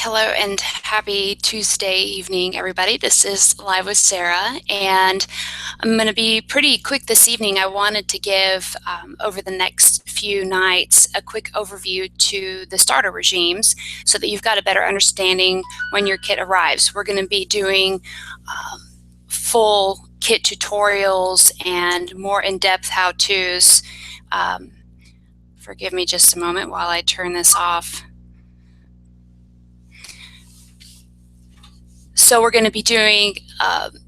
Hello and happy Tuesday evening, everybody. This is Live with Sarah, and I'm going to be pretty quick this evening. I wanted to give, over the next few nights, a quick overview to the starter regimes so that you've got a better understanding when your kit arrives. We're going to be doing full kit tutorials and more in-depth how-tos. Forgive me just a moment while I turn this off. So we're going to be doing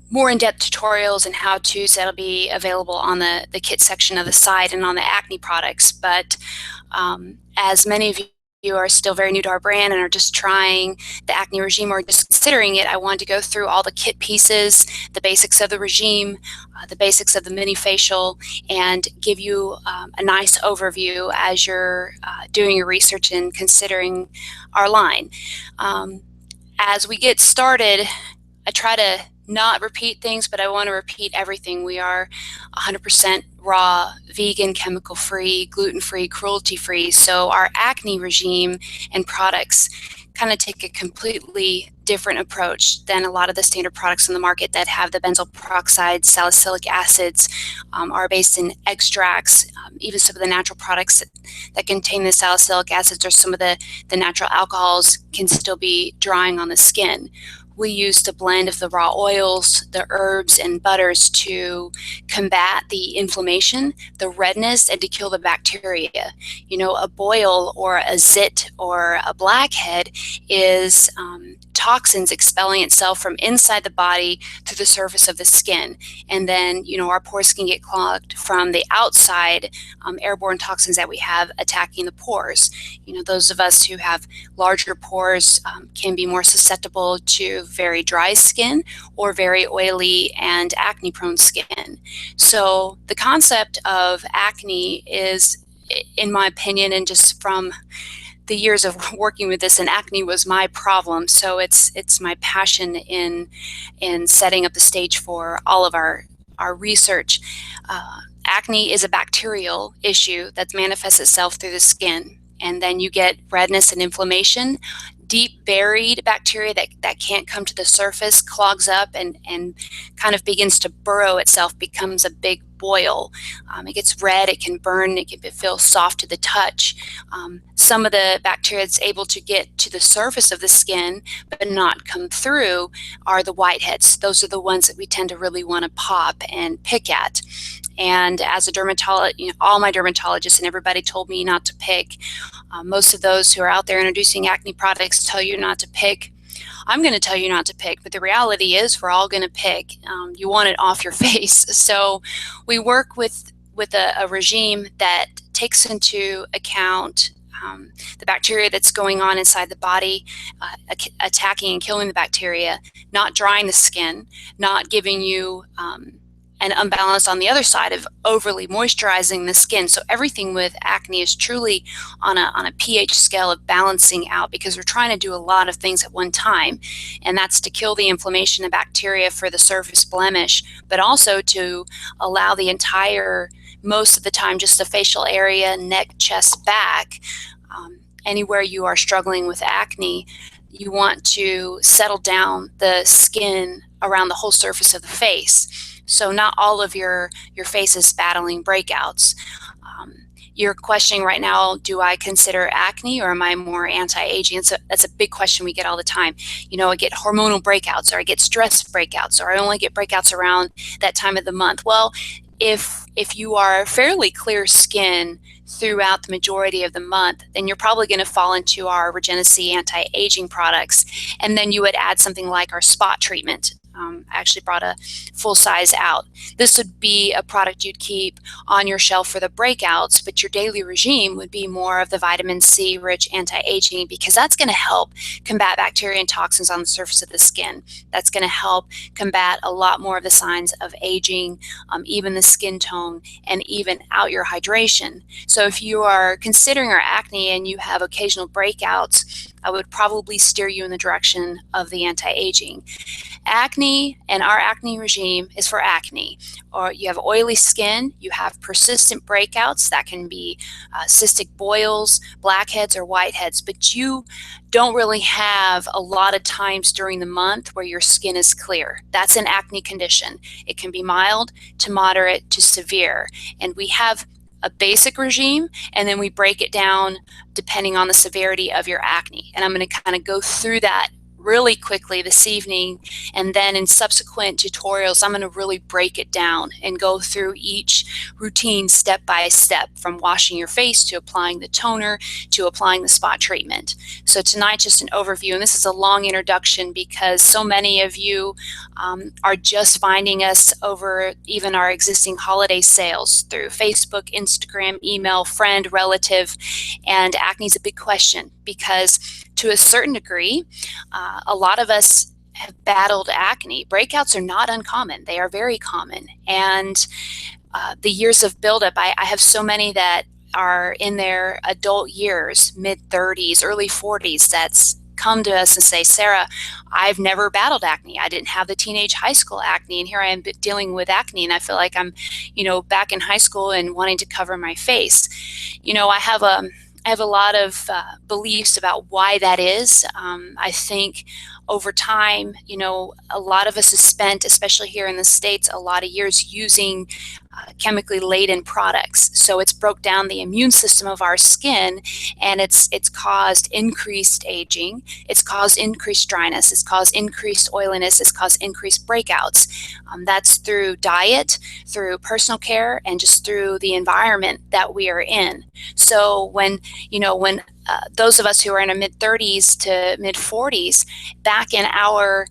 more in-depth tutorials and how-tos that'll be available on the kit section of the site and on the acne products. But as many of you are still very new to our brand and are just trying the acne regime or just considering it, I wanted to go through all the kit pieces, the basics of the regime, the basics of the mini facial, and give you a nice overview as you're doing your research and considering our line. As we get started, I try to not repeat things, but I want to repeat everything. We are 100% raw, vegan, chemical-free, gluten-free, cruelty-free. So our acne regime and products kind of take a completely different approach than a lot of the standard products on the market that have the benzoyl peroxide, salicylic acids, are based in extracts. Even some of the natural products that contain the salicylic acids or some of the natural alcohols can still be drying on the skin. We used a blend of the raw oils, the herbs, and butters to combat the inflammation, the redness, and to kill the bacteria. You know, a boil or a zit or a blackhead is toxins expelling itself from inside the body to the surface of the skin. And then, you know, our pores can get clogged from the outside, airborne toxins that we have attacking the pores. You know, those of us who have larger pores can be more susceptible to very dry skin or very oily and acne prone skin. So the concept of acne is, in my opinion, and just from the years of working with this, and acne was my problem, so it's my passion in setting up the stage for all of our research. Acne is a bacterial issue that manifests itself through the skin, and then you get redness and inflammation. Deep buried bacteria that can't come to the surface clogs up and kind of begins to burrow itself, becomes a big boil. It gets red, it can burn, it can feel soft to the touch. Some of the bacteria that's able to get to the surface of the skin but not come through are the whiteheads. Those are the ones that we tend to really want to pop and pick at. And as a dermatologist, you know, all my dermatologists and everybody told me not to pick. Most of those who are out there introducing acne products tell you not to pick. I'm going to tell you not to pick, but the reality is we're all going to pick. You want it off your face. So we work with a regime that takes into account the bacteria that's going on inside the body, attacking and killing the bacteria, not drying the skin, not giving you an unbalance on the other side of overly moisturizing the skin. So everything with acne is truly on a pH scale of balancing out, because we're trying to do a lot of things at one time, and that's to kill the inflammation and bacteria for the surface blemish, but also to allow the entire, most of the time, just the facial area, neck, chest, back, anywhere you are struggling with acne, you want to settle down the skin around the whole surface of the face. So not all of your face is battling breakouts. You're questioning right now, do I consider acne or am I more anti-aging? So that's a big question we get all the time. You know, I get hormonal breakouts, or I get stress breakouts, or I only get breakouts around that time of the month. Well, if you are fairly clear skin throughout the majority of the month, then you're probably going to fall into our Regenecy anti-aging products. And then you would add something like our spot treatment. I actually brought a full size out. This would be a product you'd keep on your shelf for the breakouts, but your daily regime would be more of the vitamin C rich anti-aging, because that's going to help combat bacteria and toxins on the surface of the skin. That's going to help combat a lot more of the signs of aging, even the skin tone, and even out your hydration. So if you are considering our acne and you have occasional breakouts, I would probably steer you in the direction of the anti-aging. Acne and our acne regime is for acne. Or you have oily skin, you have persistent breakouts that can be cystic boils, blackheads, or whiteheads, but you don't really have a lot of times during the month where your skin is clear. That's an acne condition. It can be mild to moderate to severe. And we have a basic regime, and then we break it down depending on the severity of your acne. And I'm going to kind of go through that really quickly this evening, and then in subsequent tutorials I'm going to really break it down and go through each routine step by step, from washing your face to applying the toner to applying the spot treatment. So tonight, just an overview, and this is a long introduction because so many of you are just finding us over even our existing holiday sales through Facebook, Instagram, email, friend, relative, and acne is a big question because to a certain degree, a lot of us have battled acne. Breakouts are not uncommon. They are very common. And the years of buildup, I have so many that are in their adult years, mid-30s, early 40s, that's come to us and say, Sarah, I've never battled acne. I didn't have the teenage high school acne, and here I am dealing with acne, and I feel like I'm, back in high school and wanting to cover my face. I have a lot of beliefs about why that is. I think over time, a lot of us have spent, especially here in the States, a lot of years using chemically laden products. So it's broke down the immune system of our skin, and it's caused increased aging, it's caused increased dryness, it's caused increased oiliness, it's caused increased breakouts. That's through diet, through personal care, and just through the environment that we are in. So when those of us who are in our mid-30s to mid-40s, back in our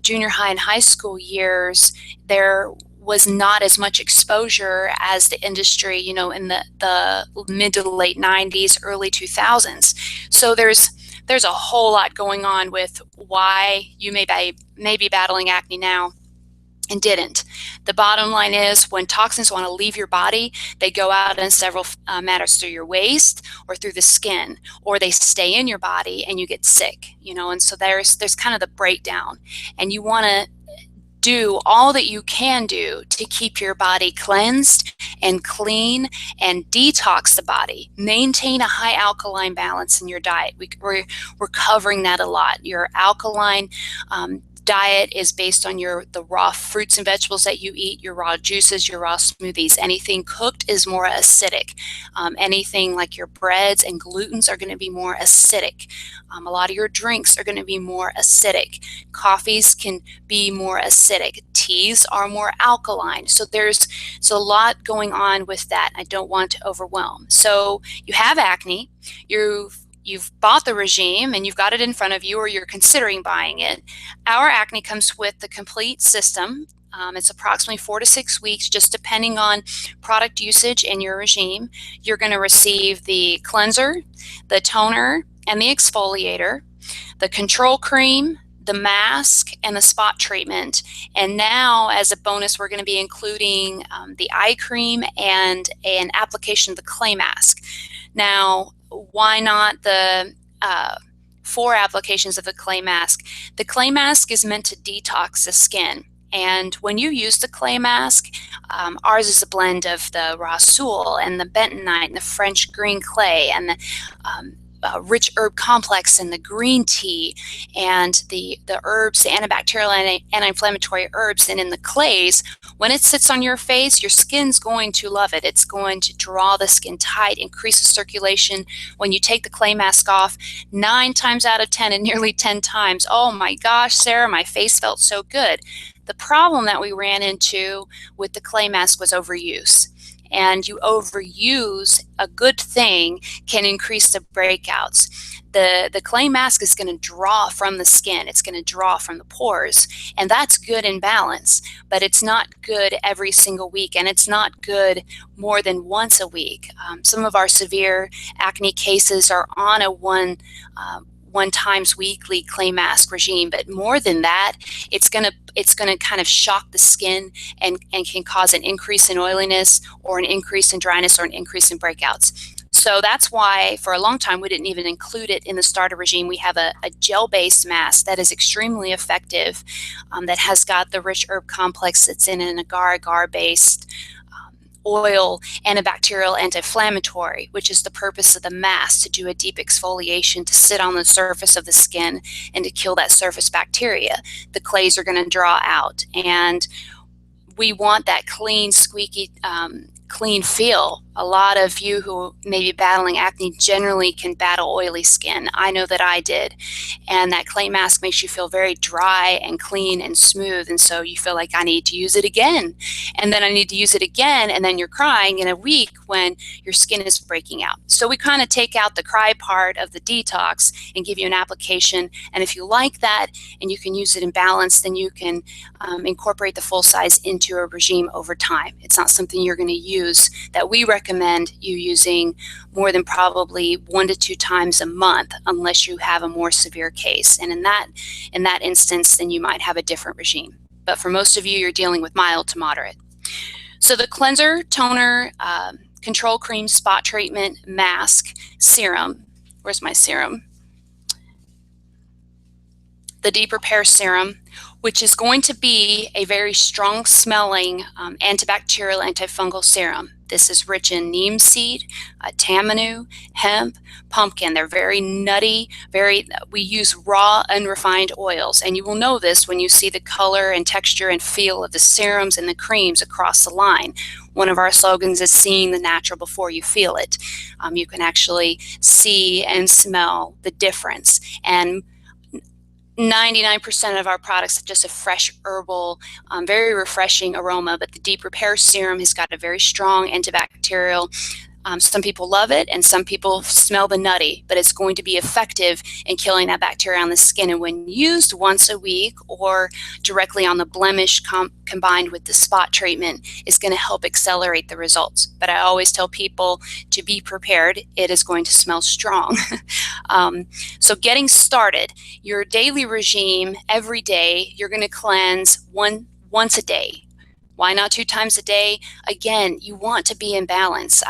junior high and high school years, there was not as much exposure as the industry, in the mid to late 90s, early 2000s. So there's a whole lot going on with why you may be battling acne now and didn't. The bottom line is, when toxins want to leave your body, they go out in several matters, through your waste or through the skin, or they stay in your body and you get sick, and so there's kind of the breakdown, and you want to do all that you can do to keep your body cleansed and clean and detox the body. Maintain a high alkaline balance in your diet. We're covering that a lot. Your alkaline diet is based on the raw fruits and vegetables that you eat, your raw juices, your raw smoothies. Anything cooked is more acidic. Anything like your breads and glutens are going to be more acidic. A lot of your drinks are going to be more acidic. Coffees can be more acidic. Teas are more alkaline. So there's a lot going on with that. I don't want to overwhelm. So you have acne. You've bought the regime and you've got it in front of you, or you're considering buying it. Our acne comes with the complete system. It's approximately 4 to 6 weeks, just depending on product usage and your regime. You're going to receive the cleanser, the toner, and the exfoliator, the control cream, the mask, and the spot treatment. And now, as a bonus, we're going to be including the eye cream and an application of the clay mask. Now, why not the 4 applications of the clay mask? The clay mask is meant to detox the skin. And when you use the clay mask, ours is a blend of the Rasul and the bentonite and the French green clay and the rich herb complex and the green tea and the herbs, the antibacterial and anti-inflammatory herbs. And in the clays, when it sits on your face, your skin's going to love it. It's going to draw the skin tight, increase the circulation. When you take the clay mask off, 9 times out of 10 and nearly 10 times, oh my gosh, Sarah, my face felt so good. The problem that we ran into with the clay mask was overuse. And you overuse a good thing can increase the breakouts. The clay mask is going to draw from the skin. It's going to draw from the pores, and that's good in balance, but it's not good every single week, and it's not good more than once a week. Some of our severe acne cases are on a one times weekly clay mask regime, but more than that, it's gonna kind of shock the skin and can cause an increase in oiliness or an increase in dryness or an increase in breakouts. So that's why for a long time we didn't even include it in the starter regime. We have a gel-based mask that is extremely effective, that has got the rich herb complex that's in an agar-agar-based oil, antibacterial, anti-inflammatory, which is the purpose of the mask, to do a deep exfoliation, to sit on the surface of the skin and to kill that surface bacteria. The clays are going to draw out, and we want that clean, squeaky, clean feel. A lot of you who may be battling acne generally can battle oily skin. I know that I did. And that clay mask makes you feel very dry and clean and smooth. And so you feel like, I need to use it again. And then I need to use it again. And then you're crying in a week when your skin is breaking out. So we kind of take out the cry part of the detox and give you an application. And if you like that and you can use it in balance, then you can incorporate the full size into a regime over time. It's not something you're going to use, that we recommend you using more than probably 1 to 2 times a month, unless you have a more severe case. And in that instance, then you might have a different regime. But for most of you, you're dealing with mild to moderate. So the cleanser, toner, control cream, spot treatment, mask, serum. Where's my serum? The Deep Repair Serum, which is going to be a very strong smelling antibacterial, antifungal serum. This is rich in neem seed, tamanu, hemp, pumpkin. They're very nutty, we use raw, unrefined oils. And you will know this when you see the color and texture and feel of the serums and the creams across the line. One of our slogans is seeing the natural before you feel it. You can actually see and smell the difference. And 99% of our products have just a fresh herbal, very refreshing aroma, but the Deep Repair Serum has got a very strong antibacterial. Some people love it and some people smell the nutty, but it's going to be effective in killing that bacteria on the skin. And when used once a week or directly on the blemish combined with the spot treatment, is going to help accelerate the results. But I always tell people to be prepared. It is going to smell strong. So getting started, your daily regime, every day, you're going to cleanse once a day. Why not 2 times a day? Again, you want to be in balance.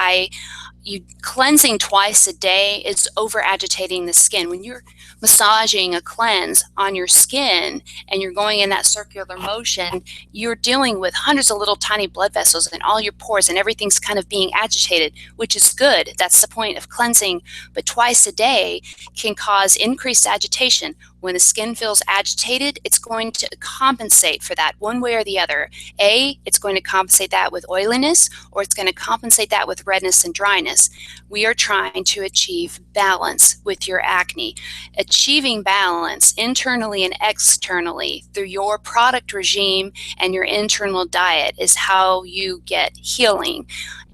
Cleansing twice a day is over agitating the skin. When you're massaging a cleanse on your skin and you're going in that circular motion, you're dealing with hundreds of little tiny blood vessels in all your pores, and everything's kind of being agitated, which is good. That's the point of cleansing. But twice a day can cause increased agitation. When the skin feels agitated, it's going to compensate for that one way or the other. It's going to compensate that with oiliness, or it's going to compensate that with redness and dryness. We are trying to achieve balance with your acne. Achieving balance internally and externally through your product regime and your internal diet is how you get healing.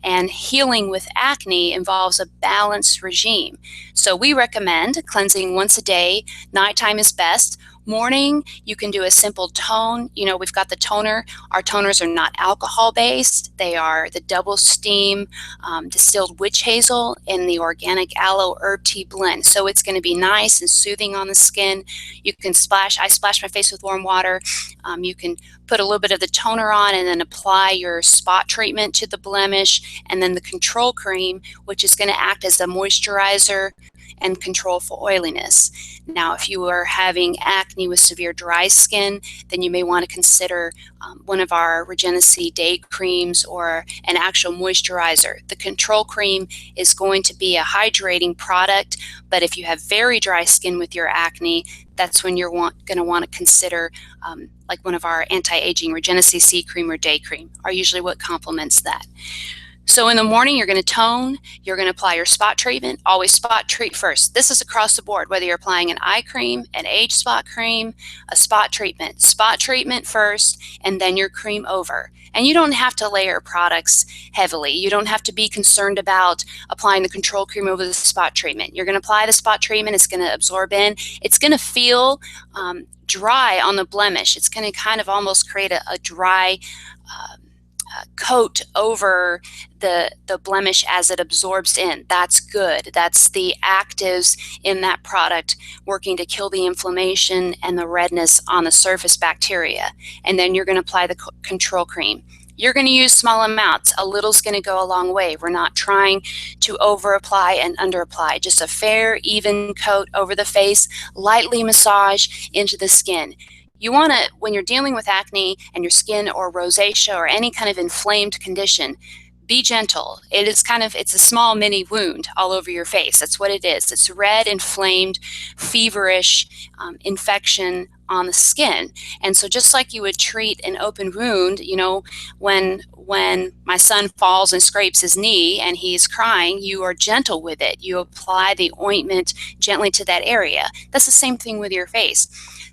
And healing with acne involves a balanced regime. So we recommend cleansing once a day. Nighttime is best. Morning, you can do a simple tone. We've got the toner. Our toners are not alcohol-based. They are the double steam distilled witch hazel and the organic aloe herb tea blend. So it's going to be nice and soothing on the skin. You can I splash my face with warm water. You can put a little bit of the toner on and then apply your spot treatment to the blemish, and then the control cream, which is going to act as a moisturizer and control for oiliness. Now, if you are having acne with severe dry skin, then you may want to consider one of our Regenecy day creams or an actual moisturizer. The control cream is going to be a hydrating product, but if you have very dry skin with your acne, that's when you're going to want to consider like one of our anti-aging Regenecy C cream or day cream are usually what complements that. So in the morning, you're going to tone, you're going to apply your spot treatment. Always spot treat first. This is across the board, whether you're applying an eye cream, an age spot cream, a spot treatment. Spot treatment first, and then your cream over. And you don't have to layer products heavily. You don't have to be concerned about applying the control cream over the spot treatment. You're going to apply the spot treatment. It's going to absorb in. It's going to feel dry on the blemish. It's going to kind of almost create a dry coat over the blemish as it absorbs in. That's good. That's the actives in that product working to kill the inflammation and the redness on the surface bacteria. And then you're going to apply the control cream. You're going to use small amounts. A little's going to go a long way. We're not trying to over apply and under apply. Just a fair, even coat over the face, lightly massage into the skin. You want to, when you're dealing with acne and your skin or rosacea or any kind of inflamed condition, be gentle. It's a small mini wound all over your face. That's what it is. It's red, inflamed, feverish infection on the skin. And so just like you would treat an open wound, when my son falls and scrapes his knee and he's crying, you are gentle with it. You apply the ointment gently to that area. That's the same thing with your face.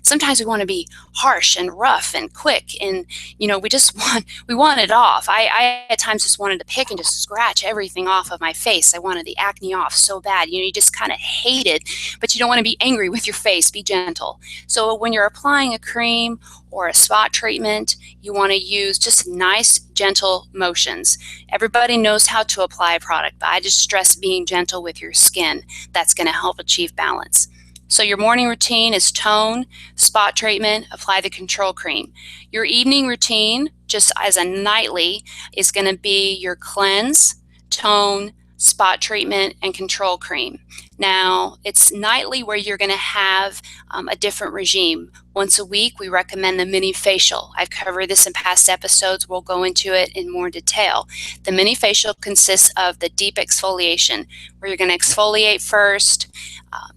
Sometimes we want to be harsh and rough and quick, and we want it off. I at times just wanted to pick and just scratch everything off of my face. I wanted the acne off so bad. You just kind of hate it, but you don't want to be angry with your face. Be gentle. So when you're applying a cream or a spot treatment, you want to use just nice, gentle motions. Everybody knows how to apply a product, but I just stress being gentle with your skin. That's going to help achieve balance. So your morning routine is tone, spot treatment, apply the control cream. Your evening routine, just as a nightly, is going to be your cleanse, tone, spot treatment, and control cream. Now, it's nightly where you're going to have a different regime. Once a week, we recommend the mini facial. I've covered this in past episodes. We'll go into it in more detail. The mini facial consists of the deep exfoliation, where you're going to exfoliate first.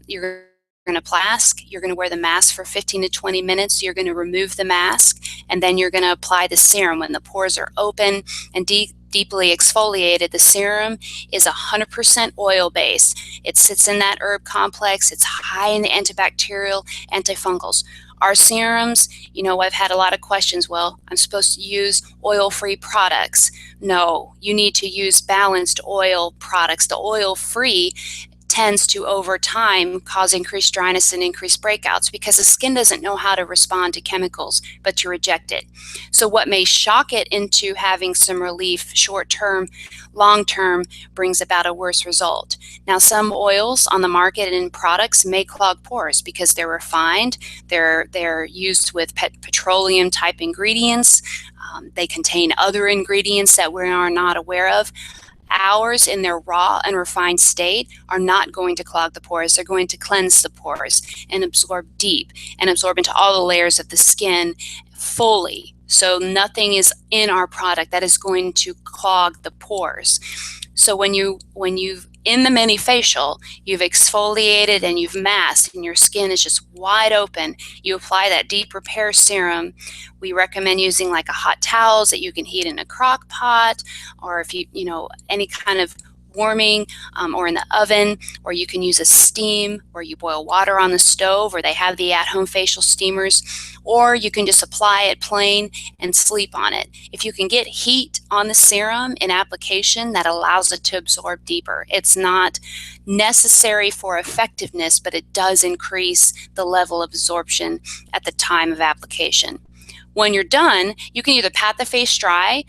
You're going to mask. You're going to wear the mask for 15 to 20 minutes. You're going to remove the mask, and then you're going to apply the serum. When the pores are open and deeply exfoliated, the serum is 100% oil-based. It sits in that herb complex. It's high in the antibacterial, antifungals. Our serums, I've had a lot of questions. Well, I'm supposed to use oil-free products. No, you need to use balanced oil products. The oil-free tends to, over time, cause increased dryness and increased breakouts because the skin doesn't know how to respond to chemicals, but to reject it. So what may shock it into having some relief short-term, long-term brings about a worse result. Now, some oils on the market and in products may clog pores because they're refined. They're used with petroleum type ingredients. They contain other ingredients that we are not aware of. Ours, in their raw and refined state, are not going to clog the pores. They're going to cleanse the pores and absorb deep and absorb into all the layers of the skin fully. So nothing is in our product that is going to clog the pores. So when you've in the mini facial, you've exfoliated and you've masked and your skin is just wide open, you apply that deep repair serum. We recommend using like a hot towels that you can heat in a crock pot, or if any kind of warming, or in the oven, or you can use a steam, or you boil water on the stove, or they have the at-home facial steamers, or you can just apply it plain and sleep on it. If you can get heat on the serum in application, that allows it to absorb deeper. It's not necessary for effectiveness, but it does increase the level of absorption at the time of application. When you're done, you can either pat the face dry,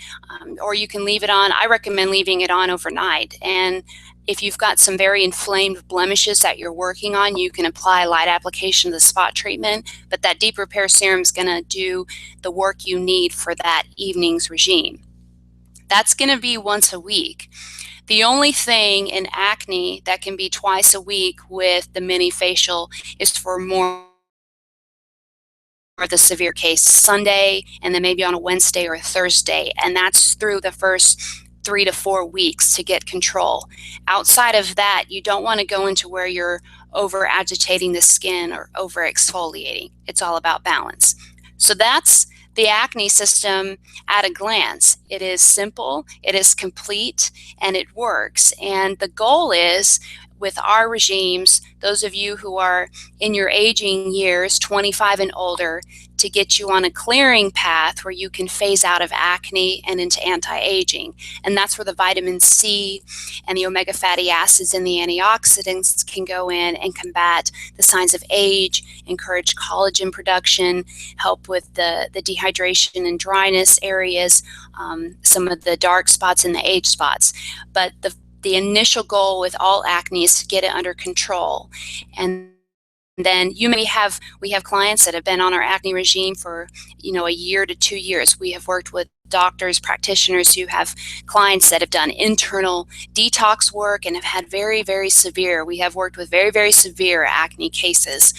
or you can leave it on. I recommend leaving it on overnight. And if you've got some very inflamed blemishes that you're working on, you can apply light application of the spot treatment, but that deep repair serum is going to do the work you need for that evening's regime. That's going to be once a week. The only thing in acne that can be twice a week with the mini facial is for more of the severe case, Sunday, and then maybe on a Wednesday or a Thursday, and that's through the first 3 to 4 weeks to get control. Outside of that, you don't want to go into where you're over agitating the skin or over exfoliating. It's all about balance. So that's the acne system at a glance. It is simple, it is complete, and it works. And the goal is, with our regimes, those of you who are in your aging years, 25 and older, to get you on a clearing path where you can phase out of acne and into anti-aging. And that's where the vitamin C and the omega fatty acids and the antioxidants can go in and combat the signs of age, encourage collagen production, help with the dehydration and dryness areas, some of the dark spots and the age spots. But the initial goal with all acne is to get it under control. And then we have clients that have been on our acne regime for a year to 2 years. We have worked with doctors, practitioners who have clients that have done internal detox work and have had very, very severe. We have worked with very, very severe acne cases,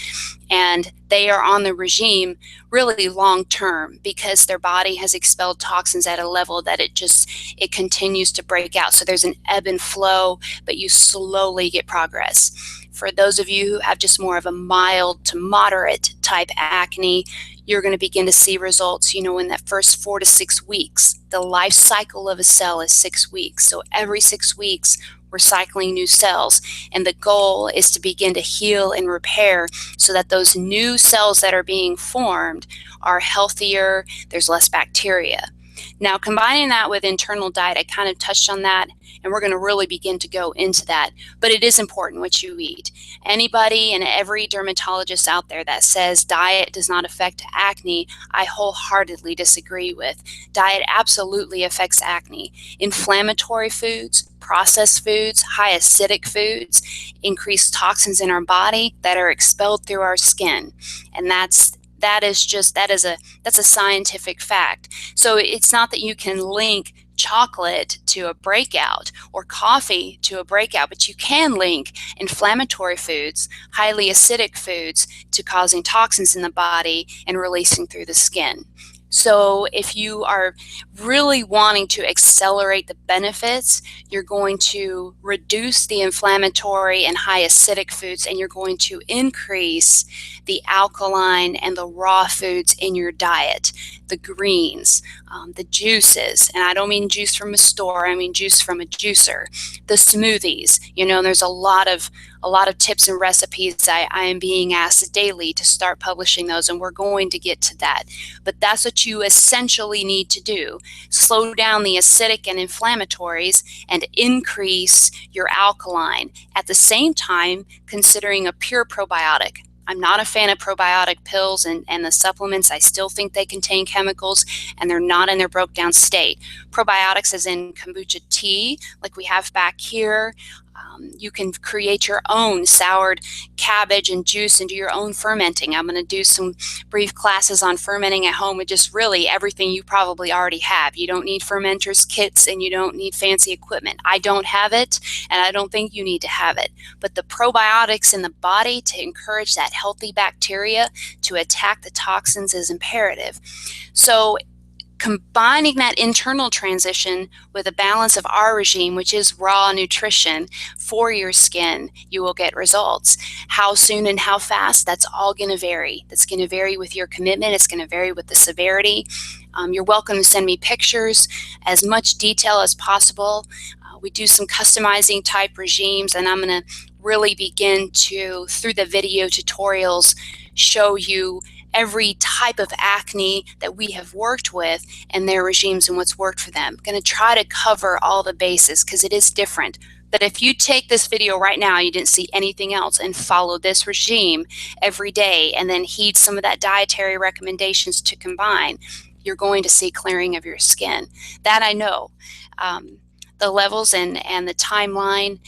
and they are on the regime really long term because their body has expelled toxins at a level that it continues to break out. So there's an ebb and flow, but you slowly get progress. For those of you who have just more of a mild to moderate type acne, you're going to begin to see results, in that first 4 to 6 weeks. The life cycle of a cell is 6 weeks. So every 6 weeks, we're cycling new cells. And the goal is to begin to heal and repair so that those new cells that are being formed are healthier, there's less bacteria. Now, combining that with internal diet, I kind of touched on that, and we're going to really begin to go into that. But it is important what you eat. Anybody and every dermatologist out there that says diet does not affect acne, I wholeheartedly disagree with. Diet absolutely affects acne. Inflammatory foods, processed foods, high acidic foods increase toxins in our body that are expelled through our skin. And that's a scientific fact. So it's not that you can link chocolate to a breakout or coffee to a breakout, but you can link inflammatory foods, highly acidic foods, to causing toxins in the body and releasing through the skin. So if you are really wanting to accelerate the benefits, you're going to reduce the inflammatory and high acidic foods, and you're going to increase the alkaline and the raw foods in your diet, the greens, the juices, and I don't mean juice from a store, I mean juice from a juicer, the smoothies. There's a lot of tips and recipes. I am being asked daily to start publishing those, and we're going to get to that. But that's what you essentially need to do. Slow down the acidic and inflammatories and increase your alkaline. At the same time, considering a pure probiotic. I'm not a fan of probiotic pills and the supplements. I still think they contain chemicals, and they're not in their broke down state. Probiotics as in kombucha tea, like we have back here. You can create your own soured cabbage and juice and do your own fermenting. I'm going to do some brief classes on fermenting at home with just really everything you probably already have. You don't need fermenters kits, and you don't need fancy equipment. I don't have it, and I don't think you need to have it. But the probiotics in the body to encourage that healthy bacteria to attack the toxins is imperative. So combining that internal transition with a balance of our regime, which is raw nutrition for your skin, you will get results. How soon and how fast, that's all going to vary. That's going to vary with your commitment. It's going to vary with the severity. You're welcome to send me pictures, as much detail as possible. We do some customizing type regimes, and I'm going to really begin to, through the video tutorials, show you every type of acne that we have worked with and their regimes and what's worked for them. I'm going to try to cover all the bases because it is different. But if you take this video right now, you didn't see anything else, and follow this regime every day and then heed some of that dietary recommendations to combine, you're going to see clearing of your skin. That I know. The levels and the timeline,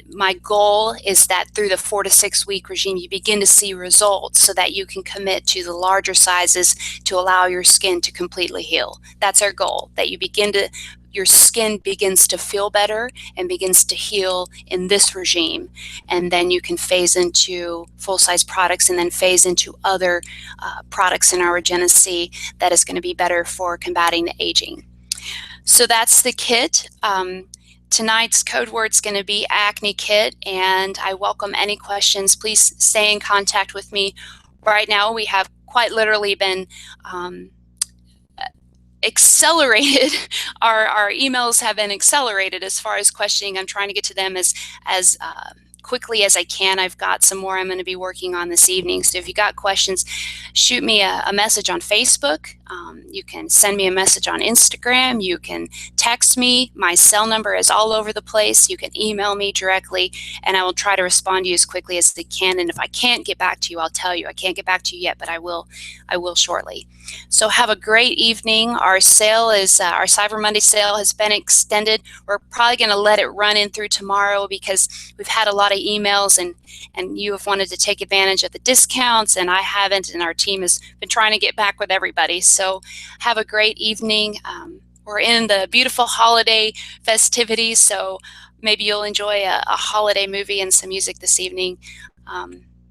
my goal is that through the 4 to 6 week regime, you begin to see results so that you can commit to the larger sizes to allow your skin to completely heal. That's our goal, that your skin begins to feel better and begins to heal in this regime. And then you can phase into full-size products and then phase into other products in our Regenecy that is going to be better for combating the aging. So that's the kit. Tonight's code word's going to be Acne Kit, and I welcome any questions. Please stay in contact with me. Right now, we have quite literally been accelerated. Our emails have been accelerated as far as questioning. I'm trying to get to them as quickly as I can. I've got some more I'm going to be working on this evening. So if you got questions, shoot me a message on Facebook. You can send me a message on Instagram. You can text me. My cell number is all over the place. You can email me directly, and I will try to respond to you as quickly as I can. And if I can't get back to you, I'll tell you. I can't get back to you yet, but I will shortly. So have a great evening. Our sale is our Cyber Monday sale has been extended. We're probably going to let it run in through tomorrow because we've had a lot of emails, and you have wanted to take advantage of the discounts, and I haven't, and our team has been trying to get back with everybody. So have a great evening. We're in the beautiful holiday festivities, so maybe you'll enjoy a holiday movie and some music this evening.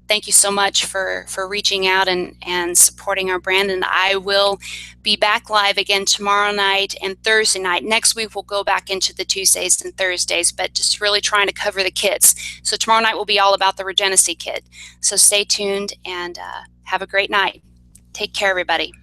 Thank you so much for reaching out and supporting our brand. And I will be back live again tomorrow night and Thursday night. Next week, we'll go back into the Tuesdays and Thursdays, but just really trying to cover the kids. So tomorrow night will be all about the Regenecy kit. So stay tuned and have a great night. Take care, everybody.